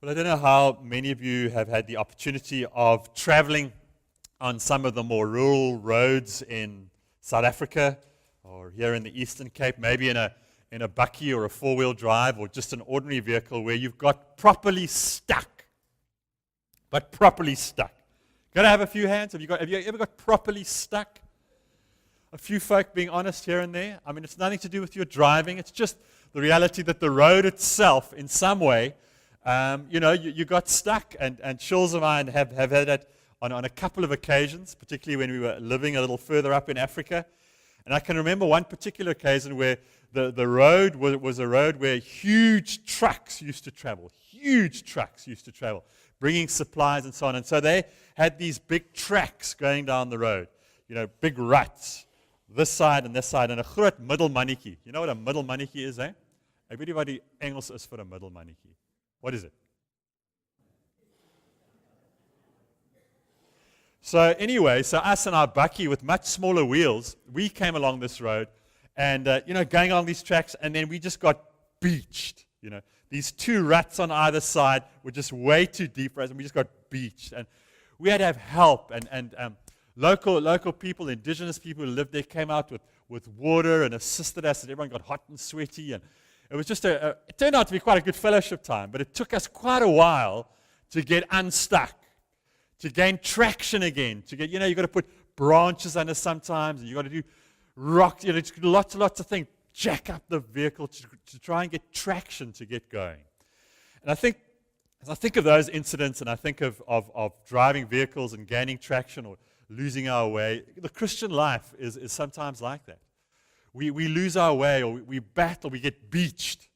Well, I don't know how many of you have had the opportunity of traveling on some of the more rural roads in South Africa or here in the Eastern Cape, maybe in a bakkie or a four-wheel drive or just an ordinary vehicle where you've got properly stuck. But properly stuck. Got to have a few hands. Have you ever got properly stuck? A few folk being honest here and there. I mean, it's nothing to do with your driving. It's just the reality that the road itself, in some way, you got stuck. And Shulz and I have had that on a couple of occasions, particularly when we were living a little further up in Africa. And I can remember one particular occasion where the road was a road where huge trucks used to travel. Bringing supplies and so on. And so they had these big tracks going down the road, big ruts, this side and this side, and a groot middelmannetjie. You know what a middelmannetjie is, eh? Everybody Engels is for a middelmannetjie. What is it? So anyway, us and our bakkie with much smaller wheels, we came along this road and, going along these tracks, and then we just got beached, These two ruts on either side were just way too deep for us, and we just got beached. And we had to have help. And local people, indigenous people who lived there, came out with water and assisted us, and everyone got hot and sweaty. And it was just it turned out to be quite a good fellowship time, but it took us quite a while to get unstuck, to gain traction again. To get, you've got to put branches under sometimes, and you've got to do rocks, lots of things. Jack up the vehicle to try and get traction to get going. And I think, as I think of those incidents and I think of driving vehicles and gaining traction or losing our way, the Christian life is sometimes like that. We lose our way, or we battle, we get beached,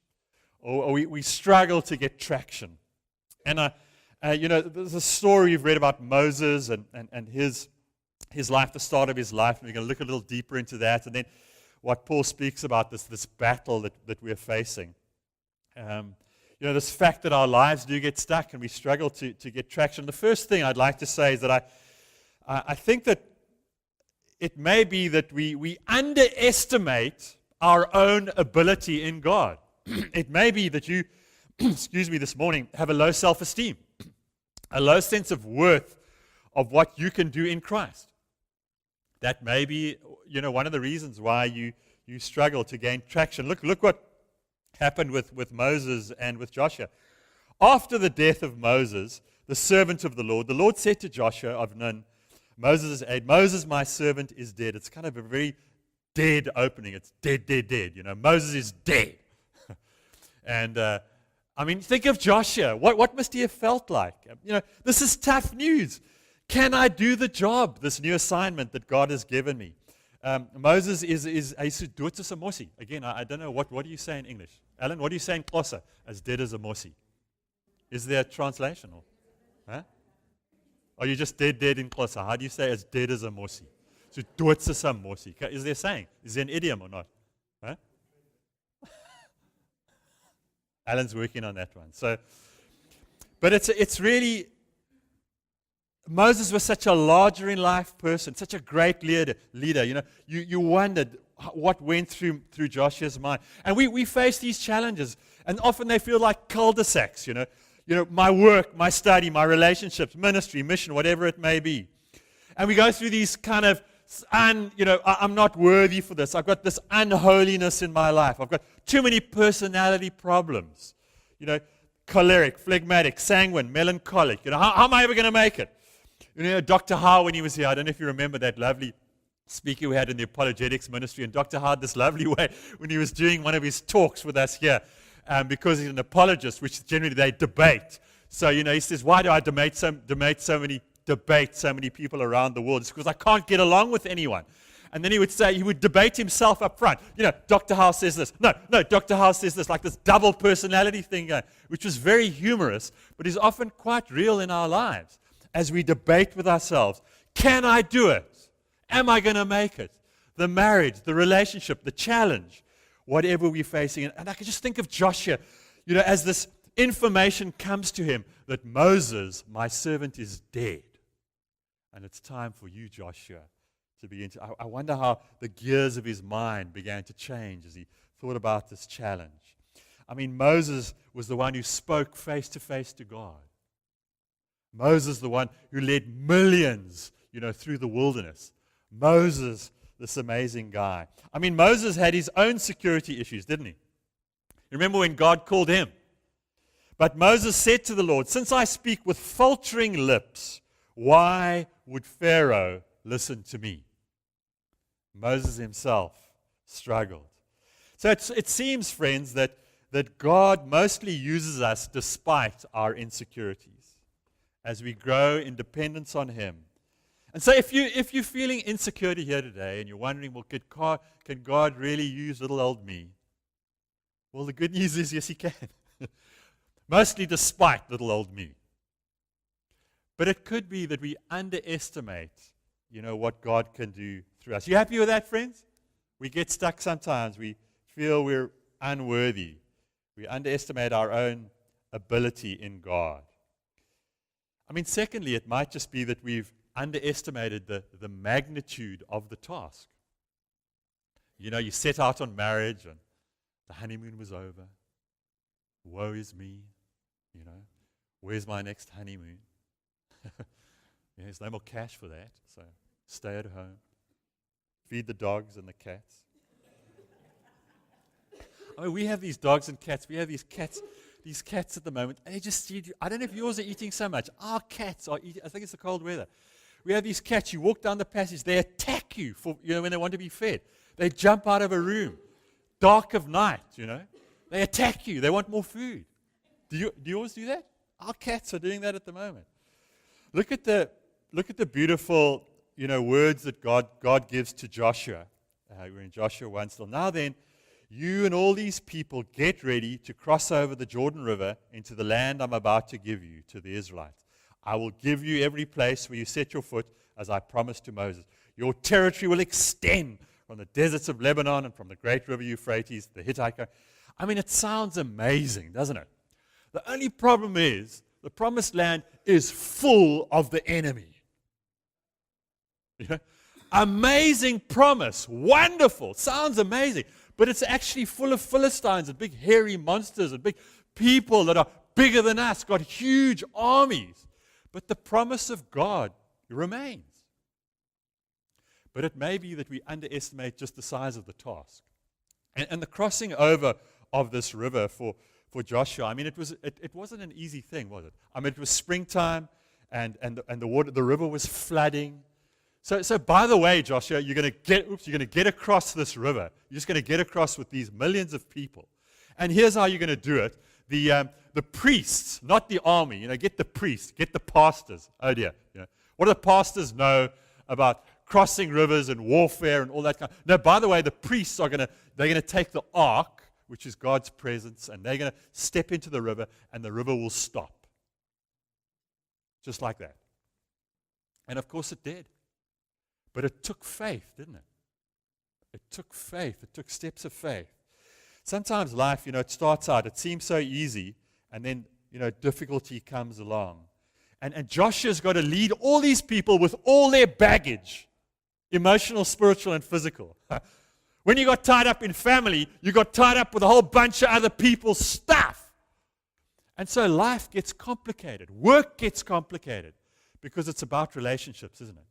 or we struggle to get traction. And, there's a story you've read about Moses and his life, the start of his life, and we're going to look a little deeper into that. And then what Paul speaks about, this battle that we're facing. This fact that our lives do get stuck and we struggle to get traction. The first thing I'd like to say is that I think that it may be that we underestimate our own ability in God. It may be that you, this morning, have a low self-esteem, a low sense of worth of what you can do in Christ. That may be, one of the reasons why you struggle to gain traction. Look what happened with Moses and with Joshua. After the death of Moses, the servant of the Lord said to Joshua of Nun, Moses' aide, Moses, my servant, is dead. It's kind of a very dead opening. It's dead. Moses is dead. And, think of Joshua. What must he have felt like? This is tough news. Can I do the job, this new assignment that God has given me? Moses is dood a mossie. Again, I don't know, what do you say in English? Alan, what do you say in Xhosa? As dead as a mossie. Is there a translation? Huh? Are you just dead in Xhosa? How do you say as dead as a mossie? So dood a mossie. Is there a saying? Is there an idiom or not? Huh? Alan's working on that one. So, but it's really... Moses was such a larger-in-life person, such a great leader. You wondered what went through Joshua's mind. And we face these challenges, and often they feel like cul-de-sacs, my work, my study, my relationships, ministry, mission, whatever it may be. And we go through these kind of, I'm not worthy for this. I've got this unholiness in my life. I've got too many personality problems. Choleric, phlegmatic, sanguine, melancholic. How am I ever going to make it? Dr. Howe, when he was here, I don't know if you remember that lovely speaker we had in the apologetics ministry, and Dr. Howe had this lovely way when he was doing one of his talks with us here, because he's an apologist, which generally they debate. So, he says, why do I debate so many people around the world? It's because I can't get along with anyone. And then he would debate himself up front. Dr. Howe says this. No, Dr. Howe says this, like this double personality thing going, which was very humorous, but is often quite real in our lives. As we debate with ourselves, can I do it? Am I going to make it? The marriage, the relationship, the challenge, whatever we're facing. And I can just think of Joshua, as this information comes to him that Moses, my servant, is dead. And it's time for you, Joshua, to begin to... I wonder how the gears of his mind began to change as he thought about this challenge. I mean, Moses was the one who spoke face to face to God. Moses, the one who led millions, through the wilderness. Moses, this amazing guy. I mean, Moses had his own security issues, didn't he? Remember when God called him? But Moses said to the Lord, "Since I speak with faltering lips, why would Pharaoh listen to me?" Moses himself struggled. So it seems, friends, that God mostly uses us despite our insecurities as we grow in dependence on Him. And so if you're feeling insecurity here today and you're wondering, well, can God really use little old me? Well, the good news is, yes, He can. Mostly despite little old me. But it could be that we underestimate, what God can do through us. You happy with that, friends? We get stuck sometimes. We feel we're unworthy. We underestimate our own ability in God. I mean, secondly, it might just be that we've underestimated the magnitude of the task. You set out on marriage and the honeymoon was over. Woe is me. Where's my next honeymoon? There's no more cash for that, so stay at home. Feed the dogs and the cats. I mean, we have these dogs and cats. We have these cats at the moment. And they just, I don't know if yours are eating so much. Our cats are eating, I think it's the cold weather. We have these cats, you walk down the passage, they attack you for, when they want to be fed. They jump out of a room, dark of night, They attack you. They want more food. Do you always do that? Our cats are doing that at the moment. Look at the beautiful, words that God gives to Joshua. We're in Joshua 1 still. Now then, you and all these people get ready to cross over the Jordan River into the land I'm about to give you, to the Israelites. I will give you every place where you set your foot, as I promised to Moses. Your territory will extend from the deserts of Lebanon and from the great river Euphrates, the Hittite. I mean, it sounds amazing, doesn't it? The only problem is, the promised land is full of the enemy. Amazing promise, wonderful, sounds amazing, but it's actually full of Philistines and big hairy monsters and big people that are bigger than us, got huge armies. But the promise of God remains. But it may be that we underestimate just the size of the task. And the crossing over of this river for Joshua, I mean, it wasn't an easy thing, was it? I mean, it was springtime, and the river was flooding. So by the way, Joshua, you're going to get across this river. You're just going to get across with these millions of people. And here's how you're going to do it. The priests, not the army, get the priests, get the pastors. Oh dear. What do the pastors know about crossing rivers and warfare and all that kind of? No, by the way, the priests they're going to take the ark, which is God's presence, and they're going to step into the river, and the river will stop. Just like that. And of course it did. But it took faith, didn't it? It took faith. It took steps of faith. Sometimes life, it starts out, it seems so easy, and then, difficulty comes along. And Joshua's got to lead all these people with all their baggage, emotional, spiritual, and physical. When you got tied up in family, you got tied up with a whole bunch of other people's stuff. And so life gets complicated. Work gets complicated because it's about relationships, isn't it?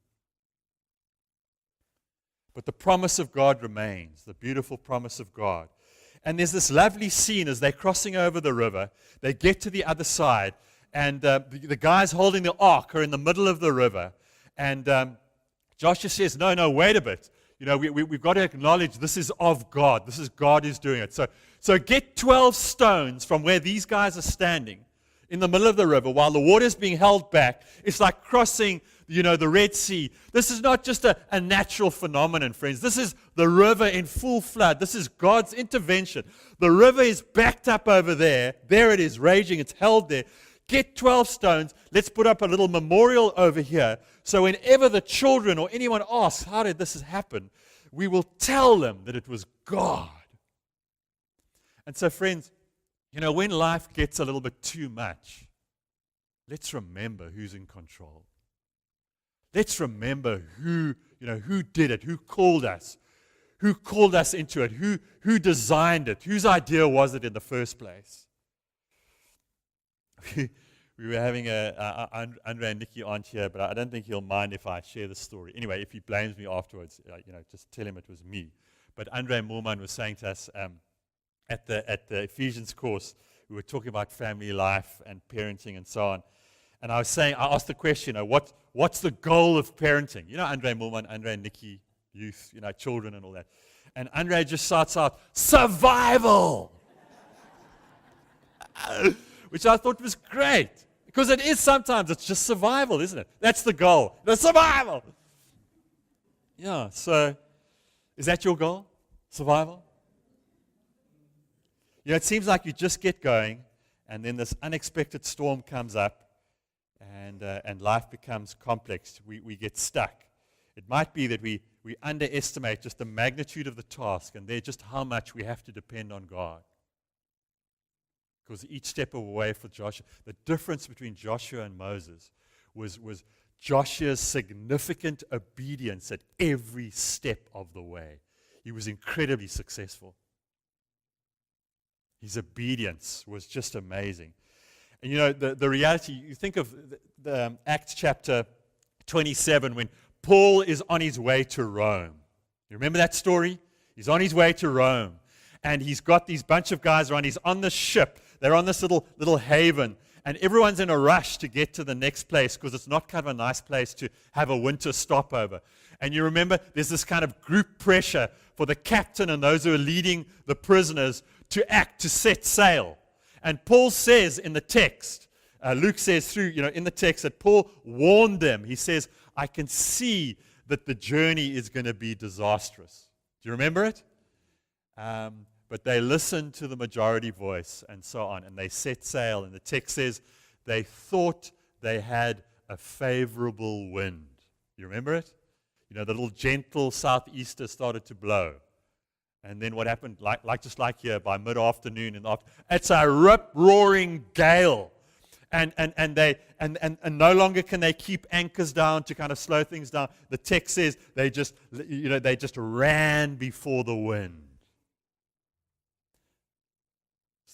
But the promise of God remains, the beautiful promise of God. And there's this lovely scene as they're crossing over the river. They get to the other side, and the guys holding the ark are in the middle of the river. And Joshua says, no, wait a bit. We've got to acknowledge this is of God. This is God who's doing it. So get 12 stones from where these guys are standing in the middle of the river while the water's being held back. It's like crossing, the Red Sea. This is not just a natural phenomenon, friends. This is the river in full flood. This is God's intervention. The river is backed up over there. There it is, raging. It's held there. Get 12 stones. Let's put up a little memorial over here. So whenever the children or anyone asks, how did this happen? We will tell them that it was God. And so, friends, when life gets a little bit too much, let's remember who's in control. Let's remember who did it, who called us, Who called us into it? Who designed it? Whose idea was it in the first place? We were having Andre and Nikki aren't here, but I don't think he'll mind if I share the story. Anyway, if he blames me afterwards, just tell him it was me. But Andre Moorman was saying to us at the Ephesians course, we were talking about family life and parenting and so on. And I asked the question, what's the goal of parenting? Andre Moorman, Andre and Nikki, youth, children and all that. And Andre just starts out, survival! Which I thought was great. Because it is sometimes, it's just survival, isn't it? That's the goal. The survival. Yeah, so is that your goal? Survival? It seems like you just get going, and then this unexpected storm comes up, and life becomes complex. We get stuck. It might be that we underestimate just the magnitude of the task, and just how much we have to depend on God. Because each step away for Joshua, the difference between Joshua and Moses was Joshua's significant obedience at every step of the way. He was incredibly successful. His obedience was just amazing. And the reality, you think of the Acts chapter 27 when Paul is on his way to Rome. You remember that story? He's on his way to Rome. And he's got these bunch of guys around. He's on the ship. They're on this little haven, and everyone's in a rush to get to the next place because it's not kind of a nice place to have a winter stopover. And you remember there's this kind of group pressure for the captain and those who are leading the prisoners to set sail. And Paul says in the text, Luke says in the text that Paul warned them. He says, I can see that the journey is going to be disastrous. Do you remember it? But they listened to the majority voice and so on, and they set sail. And the text says they thought they had a favorable wind. You remember it? The little gentle southeaster started to blow. And then what happened, just like here, by mid-afternoon, it's a rip-roaring gale. And no longer can they keep anchors down to kind of slow things down. The text says they just ran before the wind.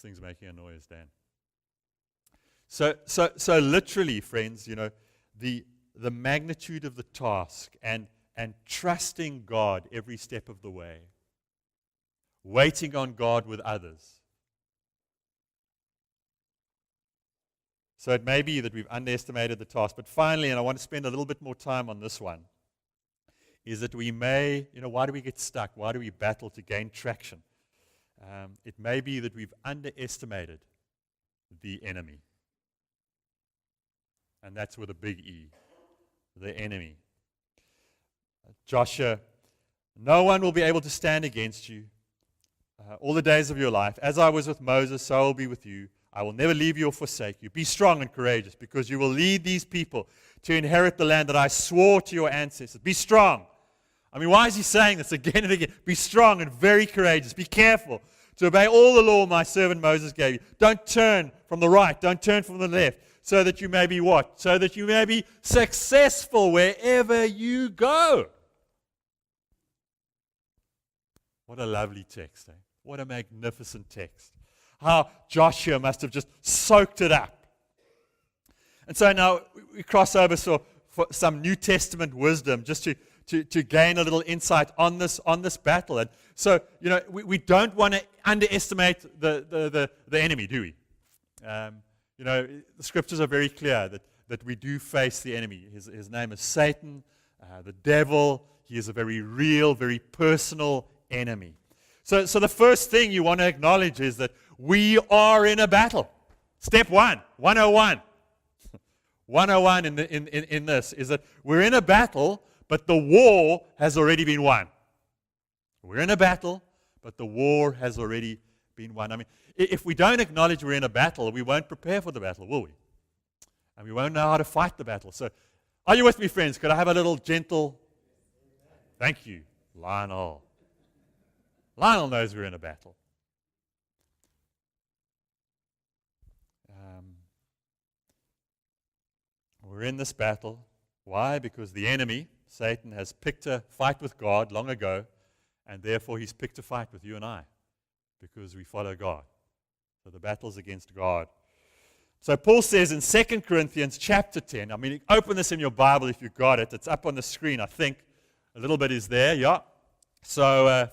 Things making a noise, Dan. So literally, friends, the magnitude of the task and trusting God every step of the way, waiting on God with others. So it may be that we've underestimated the task, but finally, and I want to spend a little bit more time on this one, is that we may, why do we get stuck? Why do we battle to gain traction? It may be that we've underestimated the enemy. And that's with a big E, the enemy. Joshua, no one will be able to stand against you all the days of your life. As I was with Moses, so I will be with you. I will never leave you or forsake you. Be strong and courageous, because you will lead these people to inherit the land that I swore to your ancestors. Be strong. I mean, why is he saying this again and again? Be strong and very courageous. Be careful to obey all the law my servant Moses gave you. Don't turn from the right. Don't turn from the left, so that you may be what? So that you may be successful wherever you go. What a lovely text, eh? What a magnificent text. How Joshua must have just soaked it up. And so now we cross over for some New Testament wisdom, just to gain a little insight on this battle. And so, we don't want to underestimate the enemy, do we? The scriptures are very clear that we do face the enemy. His name is Satan, the devil. He is a very real, very personal enemy. So the first thing you want to acknowledge is that we are in a battle. Step 101. 101 in this is that we're in a battle, but the war has already been won. We're in a battle, but the war has already been won. I mean, if we don't acknowledge we're in a battle, we won't prepare for the battle, will we? And we won't know how to fight the battle. So, are you with me, friends? Could I have a little gentle? Thank you, Lionel. Lionel knows we're in a battle. We're in this battle. Why? Because the enemy, Satan, has picked a fight with God long ago, And therefore, he's picked a fight with you and I because we follow God. So the battle's against God. So Paul says in 2 Corinthians chapter 10, I mean, open this in your Bible if you've got it. It's up on the screen, I think. A little bit is there, yeah. So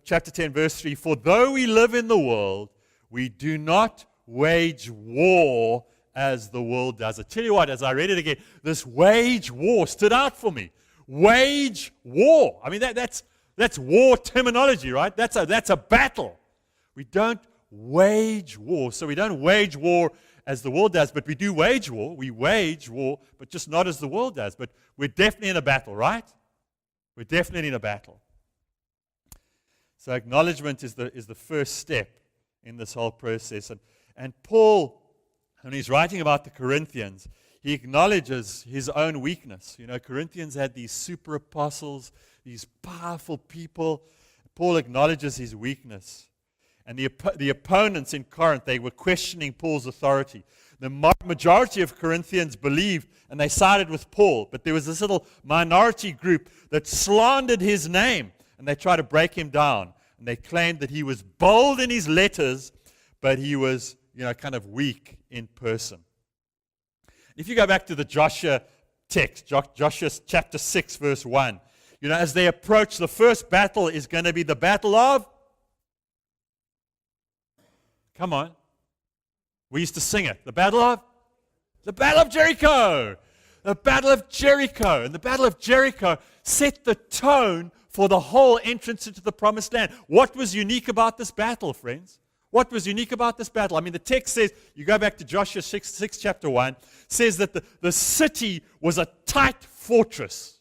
chapter 10, verse 3, for though we live in the world, we do not wage war as the world does. I tell you what, as I read it again, this wage war stood out for me. Wage war. I mean, that's war terminology, right? That's a battle. We don't wage war. So we don't wage war as the world does, but we do wage war. We wage war, but just not as the world does. But we're definitely in a battle, right? We're definitely in a battle. So acknowledgement is the first step in this whole process. And Paul, when he's writing about the Corinthians, he acknowledges his own weakness. You know, Corinthians had these super apostles, these powerful people. Paul acknowledges his weakness. And the opponents in Corinth, they were questioning Paul's authority. The majority of Corinthians believed, and they sided with Paul. But there was this little minority group that slandered his name, and they tried to break him down. And they claimed that he was bold in his letters, but he was, kind of weak in person. If you go back to the Joshua text, Joshua chapter 6, verse 1, as they approach, the first battle is going to be the battle of... Come on. We used to sing it. The Battle of Jericho. The Battle of Jericho. And the Battle of Jericho set the tone for the whole entrance into the Promised Land. What was unique about this battle, friends? What was unique about this battle? I mean, the text says, you go back to Joshua 6 chapter 1, says that the city was a tight fortress.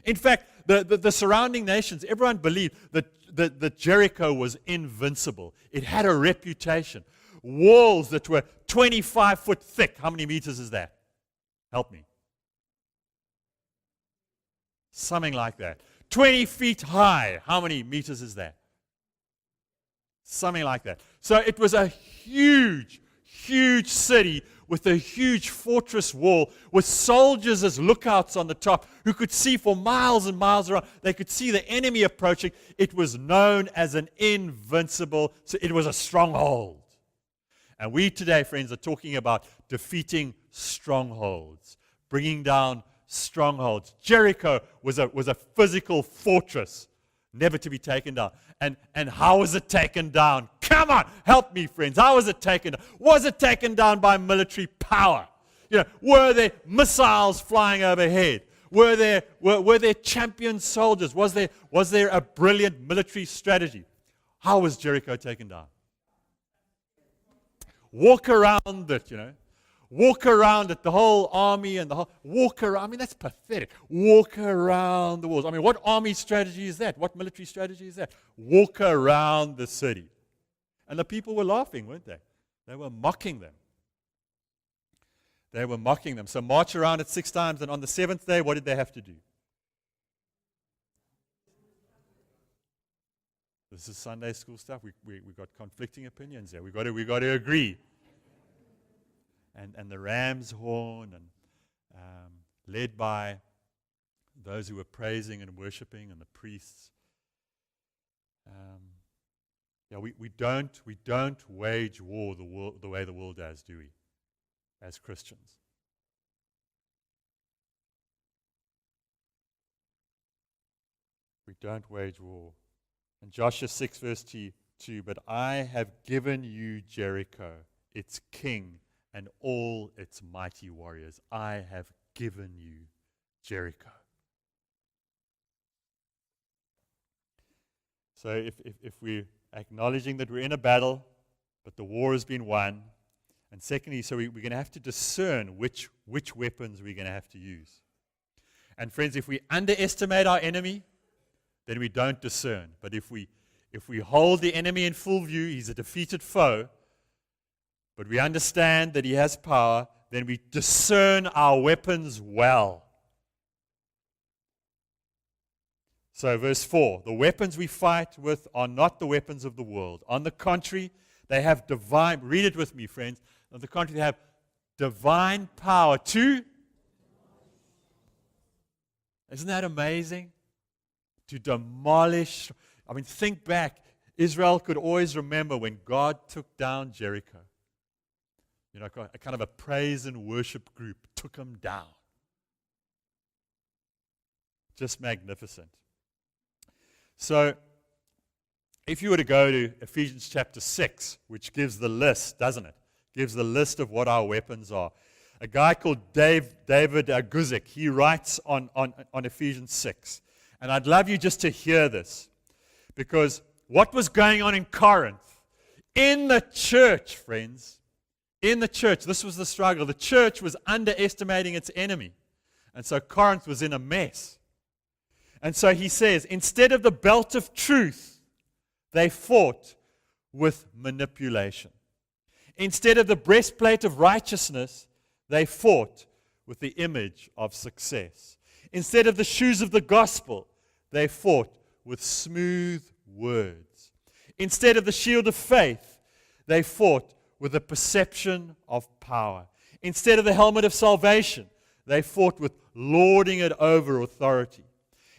In fact, the surrounding nations, everyone believed that Jericho was invincible. It had a reputation. Walls that were 25 foot thick. How many meters is that? Help me. Something like that. 20 feet high. How many meters is that? Something like that. So it was a huge, huge city with a huge fortress wall with soldiers as lookouts on the top who could see for miles and miles around. They could see the enemy approaching. It was known as an invincible, so it was a stronghold. And we today, friends, are talking about defeating strongholds, bringing down strongholds. Jericho was a physical fortress, never to be taken down. And how was it taken down? Come on, help me, friends. How was it taken down? Was it taken down by military power? Were there missiles flying overhead? Were there champion soldiers? Was there a brilliant military strategy? How was Jericho taken down? Walk around it, Walk around it, the whole army and the whole, walk around. I mean, that's pathetic. Walk around the walls. I mean, what army strategy is that? What military strategy is that? Walk around the city. And the people were laughing, weren't they? They were mocking them. They were mocking them. So march around it 6 times, and on the 7th day, what did they have to do? This is Sunday school stuff. We got conflicting opinions here. We got to agree. And the ram's horn, and led by those who were praising and worshiping, and the priests. We don't wage war the way the world does, do we? As Christians. We don't wage war. And Joshua 6 verse 2, but I have given you Jericho, its king, and all its mighty warriors. I have given you Jericho. So if we're acknowledging that we're in a battle, but the war has been won, and secondly, so we're going to have to discern which weapons we're going to have to use. And friends, if we underestimate our enemy, then we don't discern. But if we hold the enemy in full view, he's a defeated foe, but we understand that he has power, then we discern our weapons well. So verse 4, the weapons we fight with are not the weapons of the world. On the contrary, they have divine, read it with me, friends. On the contrary, they have divine power to, isn't that amazing? To demolish. I mean, think back. Israel could always remember when God took down Jericho. You know, a kind of a praise and worship group took them down. Just magnificent. So, if you were to go to Ephesians chapter 6, which gives the list, doesn't it? Gives the list of what our weapons are. A guy called David Guzik, he writes on Ephesians 6. And I'd love you just to hear this. Because what was going on in Corinth, in the church, friends, in the church, this was the struggle. The church was underestimating its enemy. And so Corinth was in a mess. And so he says, instead of the belt of truth, they fought with manipulation. Instead of the breastplate of righteousness, they fought with the image of success. Instead of the shoes of the gospel, they fought with smooth words. Instead of the shield of faith, they fought with a perception of power. Instead of the helmet of salvation, they fought with lording it over authority.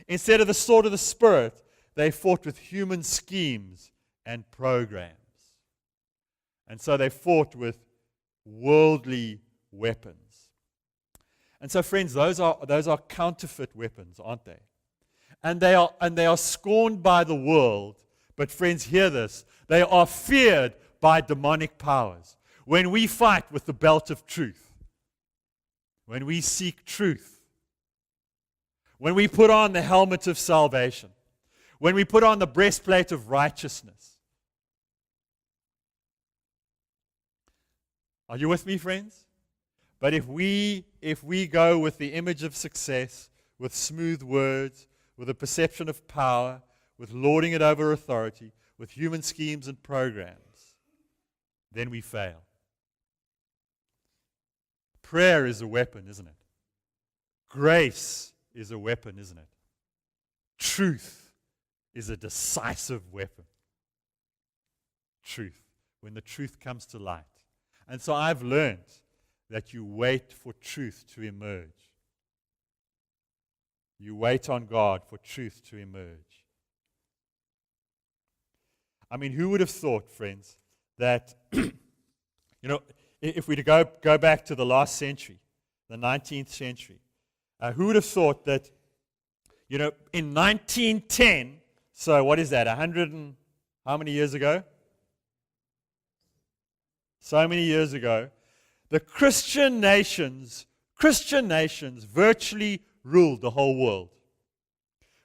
Instead of the sword of the Spirit, they fought with human schemes and programs. And so they fought with worldly weapons. And so, friends, those are counterfeit weapons, aren't they? And they are scorned by the world. But friends, hear this. They are feared by demonic powers. When we fight with the belt of truth, when we seek truth, when we put on the helmet of salvation, when we put on the breastplate of righteousness. Are you with me, friends? But if we go with the image of success, with smooth words, with a perception of power, with lording it over authority, with human schemes and programs, then we fail. Prayer is a weapon, isn't it? Grace is a weapon, isn't it? Truth is a decisive weapon. Truth. When the truth comes to light. And so I've learned that you wait for truth to emerge. You wait on God for truth to emerge. I mean, who would have thought, friends, that, if we go back to the last century, the 19th century, who would have thought that, in 1910, so what is that, 100 and how many years ago? So many years ago, the Christian nations virtually ruled the whole world.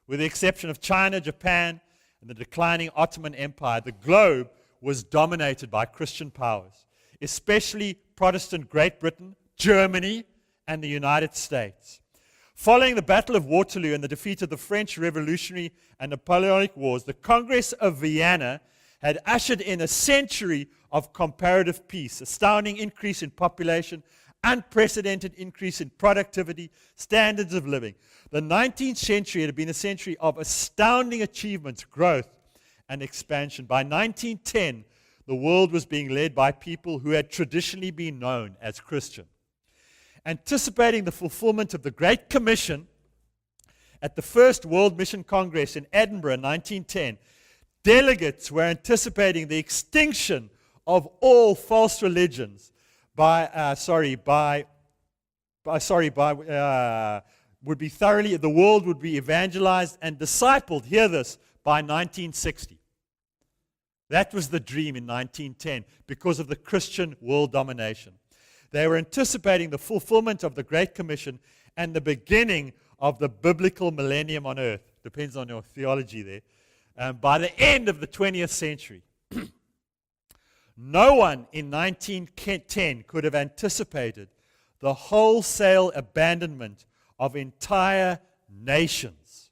With the exception of China, Japan, and the declining Ottoman Empire, the globe was dominated by Christian powers, especially Protestant Great Britain, Germany, and the United States. Following the Battle of Waterloo and the defeat of the French Revolutionary and Napoleonic Wars, the Congress of Vienna had ushered in a century of comparative peace, astounding increase in population, unprecedented increase in productivity, standards of living. The 19th century had been a century of astounding achievements, growth, and expansion. By 1910, the world was being led by people who had traditionally been known as Christian. Anticipating the fulfillment of the Great Commission at the First World Mission Congress in Edinburgh in 1910, delegates were anticipating the extinction of all false religions the world would be evangelized and discipled, hear this, by 1960. That was the dream in 1910 because of the Christian world domination. They were anticipating the fulfillment of the Great Commission and the beginning of the biblical millennium on earth. Depends on your theology there. By the end of the 20th century. No one in 1910 could have anticipated the wholesale abandonment of entire nations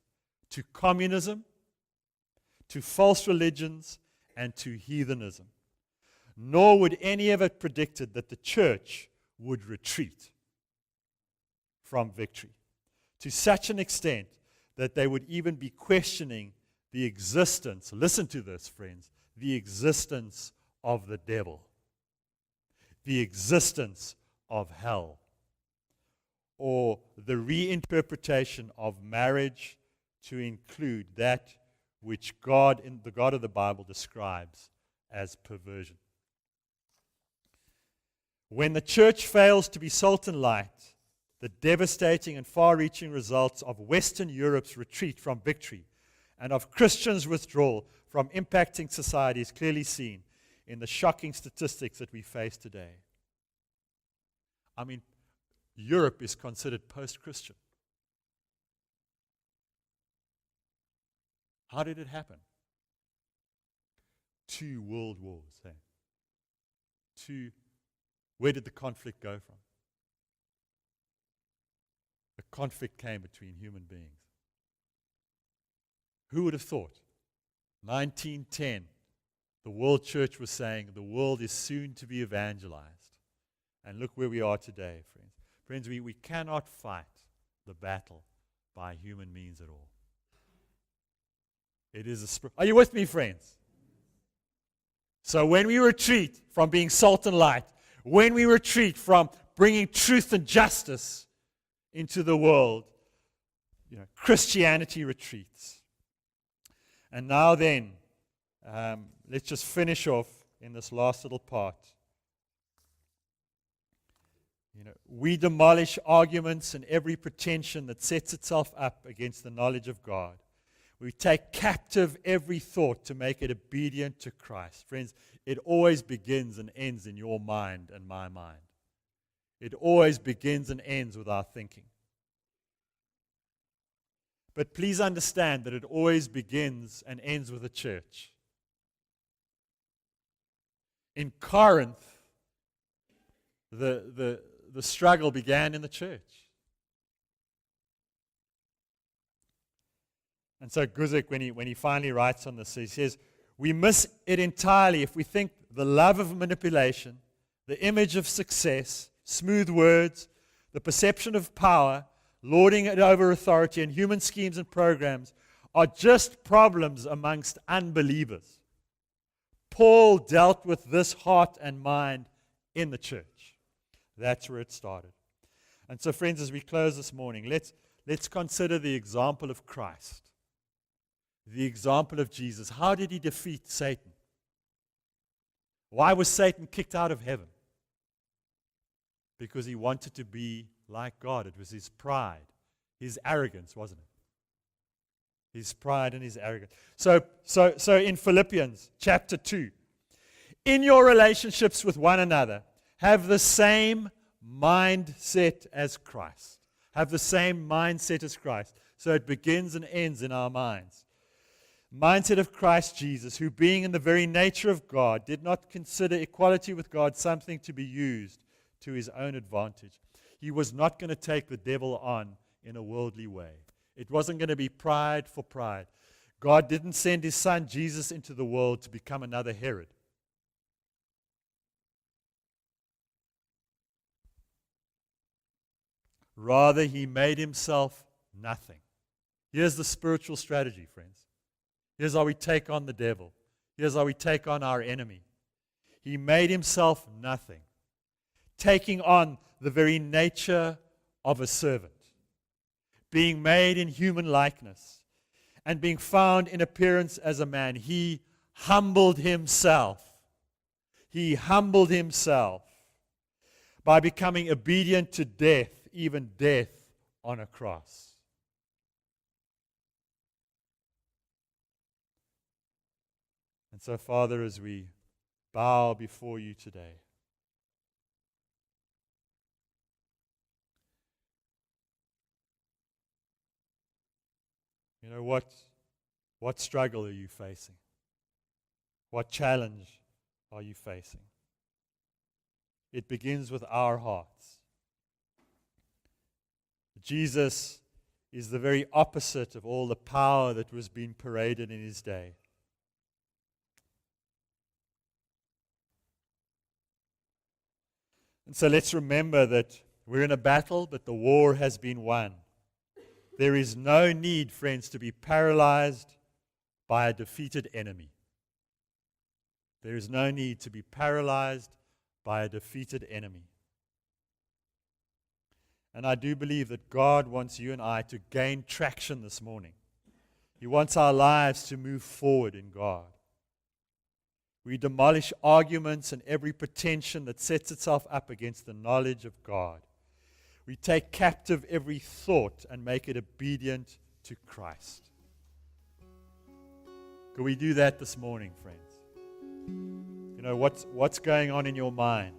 to communism, to false religions, and to heathenism. Nor would any of it predicted that the church would retreat from victory to such an extent that they would even be questioning the existence, listen to this, friends, the existence of the devil, the existence of hell, or the reinterpretation of marriage to include that which the God of the Bible describes as perversion. When the church fails to be salt and light, the devastating and far-reaching results of Western Europe's retreat from victory and of Christians' withdrawal from impacting society is clearly seen in the shocking statistics that we face today. I mean, Europe is considered post-Christian. How did it happen? 2 world wars. Hey? Where did the conflict go from? The conflict came between human beings. Who would have thought? 1910, the world church was saying the world is soon to be evangelized. And look where we are today, friends. Friends, we cannot fight the battle by human means at all. It is a spirit. Are you with me, friends? So when we retreat from being salt and light, when we retreat from bringing truth and justice into the world, Christianity retreats. And now then, let's just finish off in this last little part. We demolish arguments and every pretension that sets itself up against the knowledge of God. We take captive every thought to make it obedient to Christ. Friends, it always begins and ends in your mind and my mind. It always begins and ends with our thinking. But please understand that it always begins and ends with the church. In Corinth, the struggle began in the church. And so Guzik, when he finally writes on this, he says, we miss it entirely if we think the love of manipulation, the image of success, smooth words, the perception of power, lording it over authority, and human schemes and programs are just problems amongst unbelievers. Paul dealt with this heart and mind in the church. That's where it started. And so, friends, as we close this morning, let's consider the example of Christ. The example of Jesus. How did he defeat Satan? Why was Satan kicked out of heaven? Because he wanted to be like God. It was his pride, his arrogance, wasn't it? His pride and his arrogance. So in Philippians chapter 2, in your relationships with one another, have the same mindset as Christ. Have the same mindset as Christ. So it begins and ends in our minds. Mindset of Christ Jesus, who being in the very nature of God, did not consider equality with God something to be used to his own advantage. He was not going to take the devil on in a worldly way. It wasn't going to be pride for pride. God didn't send his son Jesus into the world to become another Herod. Rather, he made himself nothing. Here's the spiritual strategy, friends. Here's how we take on the devil. Here's how we take on our enemy. He made himself nothing, taking on the very nature of a servant, being made in human likeness, and being found in appearance as a man. He humbled himself. He humbled himself by becoming obedient to death, even death on a cross. And so, Father, as we bow before you today, what struggle are you facing? What challenge are you facing? It begins with our hearts. Jesus is the very opposite of all the power that was being paraded in his day. And so let's remember that we're in a battle, but the war has been won. There is no need, friends, to be paralyzed by a defeated enemy. There is no need to be paralyzed by a defeated enemy. And I do believe that God wants you and I to gain traction this morning, He wants our lives to move forward in God. We demolish arguments and every pretension that sets itself up against the knowledge of God. We take captive every thought and make it obedient to Christ. Can we do that this morning, friends? You know, what's going on in your mind?